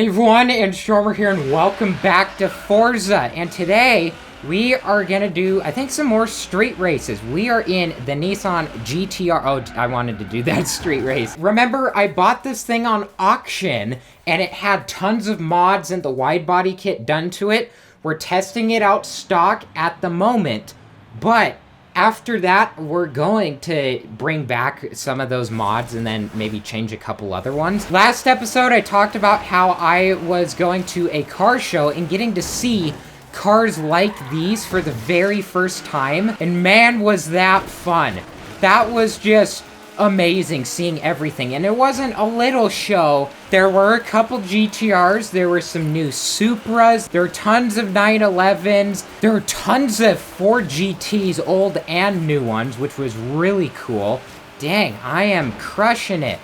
Hey everyone, and Stormer here, and welcome back to Forza. And today, we are gonna do, I think, some more street races. We are in the Nissan GTR. Oh, I wanted to do that street race. Remember, I bought this thing on auction, and it had tons of mods and the wide body kit done to it. We're testing it out stock at the moment, but after that, we're going to bring back some of those mods and then maybe change a couple other ones. Last episode, I talked about how I was going to a car show and getting to see cars like these for the very first time. And man, was that fun. That was just amazing seeing everything. And it wasn't a little show. There were a couple GTRs, there were some new Supras, there were tons of 911s, there were tons of Ford GTs, old and new ones, which was really cool. Dang, I am crushing it.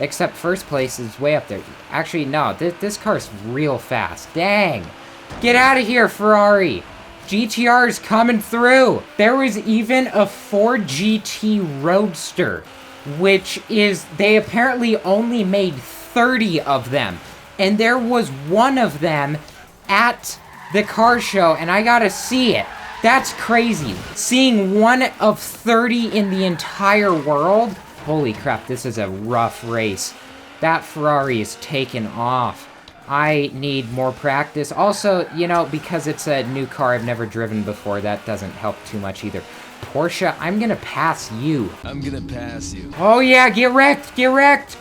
Except first place is way up there. Actually, no, this car's real fast. Dang. Get out of here, Ferrari. GTR's coming through. There was even a Ford GT Roadster, which is, they apparently only made 30 of them. And there was one of them at the car show, and I gotta see it. That's crazy. Seeing one of 30 in the entire world. Holy crap, this is a rough race. That Ferrari is taken off. I need more practice. Also, you know, because it's a new car I've never driven before, that doesn't help too much either. Porsche, I'm gonna pass you. I'm gonna pass you. Oh yeah, get wrecked, get wrecked!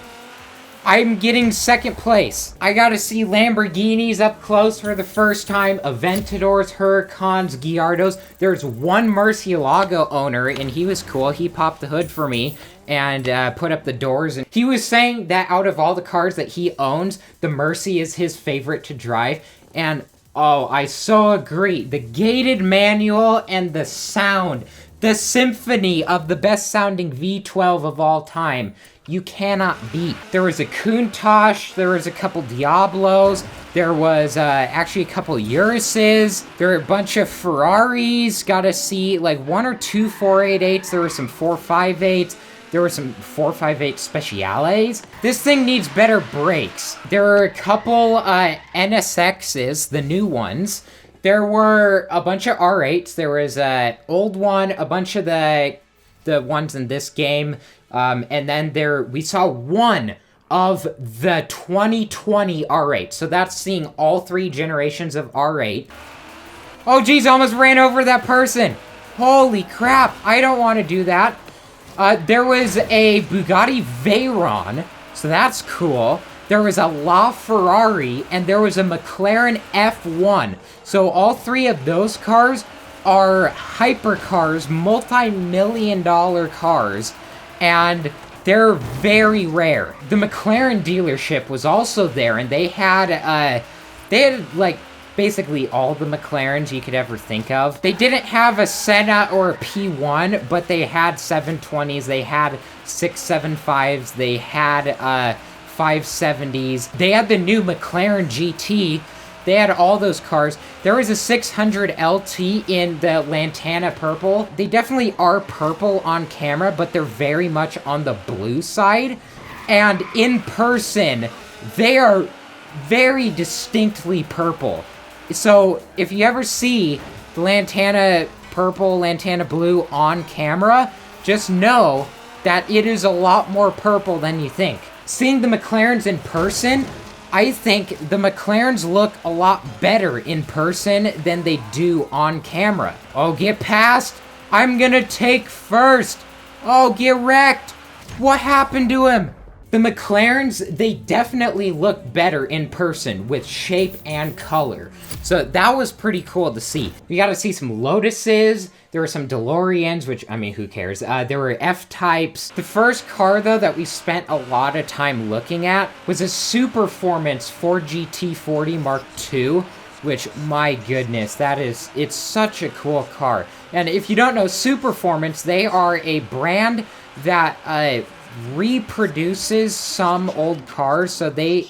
I'm getting second place. I gotta see Lamborghinis up close for the first time, Aventadors, Huracans, Gallardos. There's one Murcielago owner, and he was cool. He popped the hood for me and put up the doors. And he was saying that out of all the cars that he owns, the Mercy is his favorite to drive. And oh, I so agree. The gated manual and the sound. The symphony of the best sounding V12 of all time. You cannot beat. There was a Countach, there was a couple Diablos, there was actually a couple Urises, there were a bunch of Ferraris, got to see like one or two 488s, there were some 458s, there were some 458 Speciales. This thing needs better brakes. There were a couple NSXs, the new ones. There were a bunch of R8s. There was an old one, a bunch of the ones in this game. And then we saw one of the 2020 R8. So that's seeing all three generations of R8. Oh, geez, I almost ran over that person. Holy crap, I don't want to do that. There was a Bugatti Veyron, so that's cool. There was a LaFerrari, and there was a McLaren F1. So all three of those cars are hypercars, multi-million-dollar cars, and they're very rare. The McLaren dealership was also there, and they had like basically all the McLarens you could ever think of. They didn't have a Senna or a P1, but they had 720s, they had 675s, they had 570s. They had the new McLaren GT. They had all those cars. There was a 600 LT in the Lantana purple. They definitely are purple on camera, but they're very much on the blue side. And in person, they are very distinctly purple. So if you ever see the Lantana purple, Lantana blue on camera, just know that it is a lot more purple than you think. Seeing the McLarens in person, I think the McLarens look a lot better in person than they do on camera. Oh, get past. I'm gonna take first. Oh, get wrecked. What happened to him? The McLarens, they definitely look better in person with shape and color. So that was pretty cool to see. We got to see some Lotuses. There were some DeLoreans, which, I mean, who cares? There were F-Types. The first car, though, that we spent a lot of time looking at was a Superformance Ford GT40 Mark II, which, my goodness, it's such a cool car. And if you don't know Superformance, they are a brand that reproduces some old cars. So they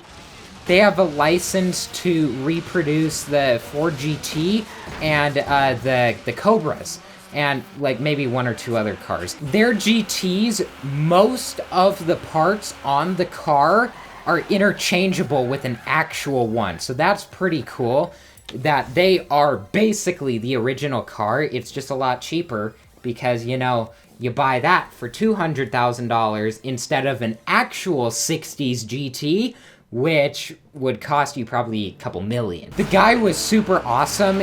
have a license to reproduce the Ford GT and the Cobras, and like maybe one or two other cars. Their GTs, most of the parts on the car are interchangeable with an actual one. So that's pretty cool that they are basically the original car. It's just a lot cheaper because, you know, you buy that for $200,000 instead of an actual 60s GT, which would cost you probably a couple million. The guy was super awesome.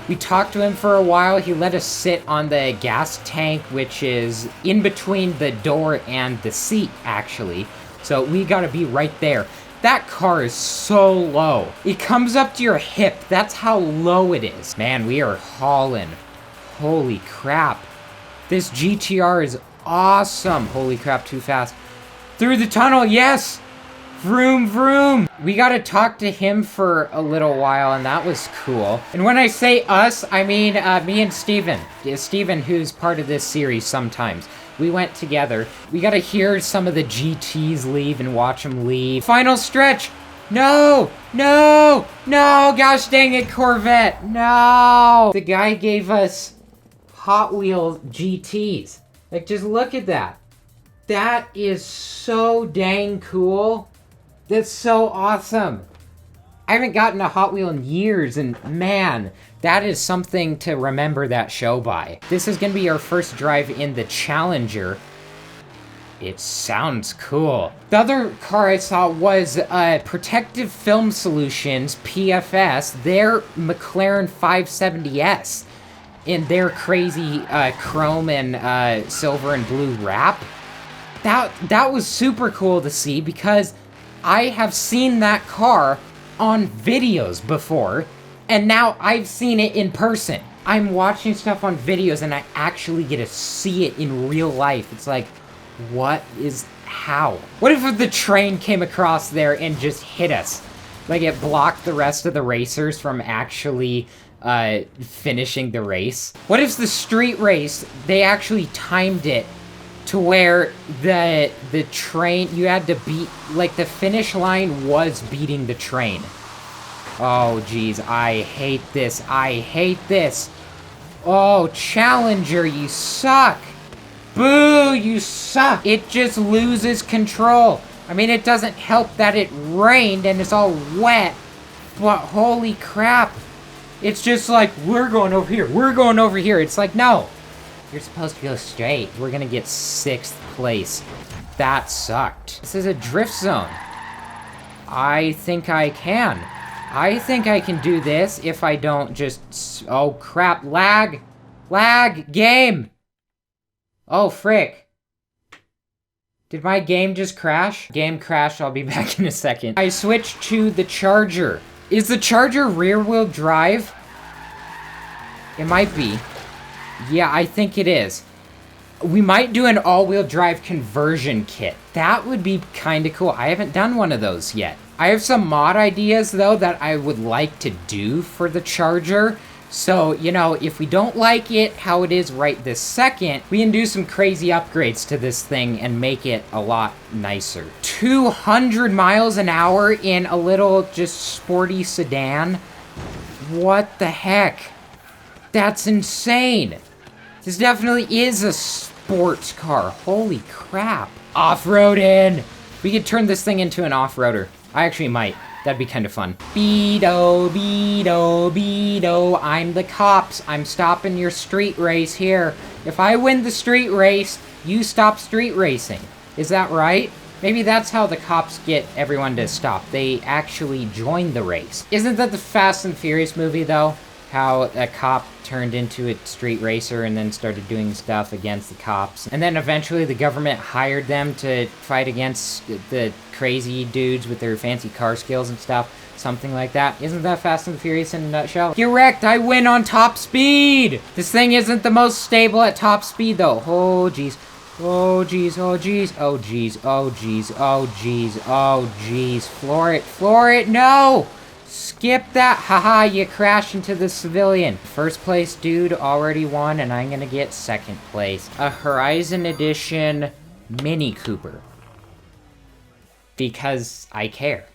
We talked to him for a while. He let us sit on the gas tank, which is in between the door and the seat, actually. So we gotta be right there. That car is so low. It comes up to your hip. That's how low it is. Man, we are hauling. Holy crap. This GTR is awesome. Holy crap, too fast. Through the tunnel, yes! Vroom, vroom. We got to talk to him for a little while, and that was cool. And when I say us, I mean me and Steven. Steven, who's part of this series sometimes. We went together. We got to hear some of the GTs leave and watch them leave. Final stretch. No, no, no. Gosh dang it, Corvette. No. The guy gave us Hot Wheels GTs. Like, just look at that. That is so dang cool. That's so awesome. I haven't gotten a Hot Wheel in years, and man, that is something to remember that show by. This is gonna be our first drive in the Challenger. It sounds cool. The other car I saw was Protective Film Solutions, PFS, their McLaren 570S. In their crazy chrome and silver and blue wrap. That was super cool to see because I have seen that car on videos before, and now I've seen it in person. I'm watching stuff on videos and I actually get to see it in real life. It's like, how? What if the train came across there and just hit us? Like it blocked the rest of the racers from actually finishing the race? What if the street race, they actually timed it to where the train, you had to beat, like the finish line was beating the train. Oh geez, I hate this. I hate this. Oh, Challenger, you suck. Boo, you suck. It just loses control. I mean, it doesn't help that it rained and it's all wet, but holy crap. It's just like, we're going over here, we're going over here. It's like, no, you're supposed to go straight. We're gonna get 6th place. That sucked. This is a drift zone. I think I can. I think I can do this if I don't just, oh crap, lag. Lag, game. Oh, frick. Did my game just crash? Game crashed, I'll be back in a second. I switched to the Charger. Is the Charger rear-wheel drive? It might be. Yeah, I think it is. We might do an all-wheel drive conversion kit. That would be kind of cool. I haven't done one of those yet. I have some mod ideas, though, that I would like to do for the Charger. So, you know, if we don't like it how it is right this second, we can do some crazy upgrades to this thing and make it a lot nicer. 200 miles an hour in a little just sporty sedan? What the heck? That's insane. This definitely is a sports car. Holy crap. Off-roading. We could turn this thing into an off-roader. I actually might. That'd be kind of fun. Beto, Beto, Beto, I'm the cops. I'm stopping your street race here. If I win the street race, you stop street racing. Is that right? Maybe that's how the cops get everyone to stop. They actually join the race. Isn't that the Fast and Furious movie, though? How a cop turned into a street racer and then started doing stuff against the cops. And then eventually the government hired them to fight against the crazy dudes with their fancy car skills and stuff. Something like that. Isn't that Fast and Furious in a nutshell? Get wrecked! I win on top speed! This thing isn't the most stable at top speed, though. Oh, jeez. Oh, jeez. Oh, jeez. Oh, jeez. Oh, jeez. Oh, jeez. Oh, jeez. Floor it. Floor it. No! Skip that. Haha, you crashed into the civilian. First place dude already won, and I'm gonna get second place. A Horizon Edition Mini Cooper. Because I care.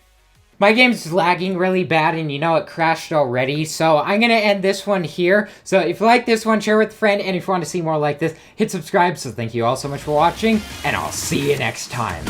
My game's lagging really bad, and you know it crashed already, so I'm gonna end this one here. So if you like this one, share with a friend, and if you want to see more like this, hit subscribe. So thank you all so much for watching, and I'll see you next time.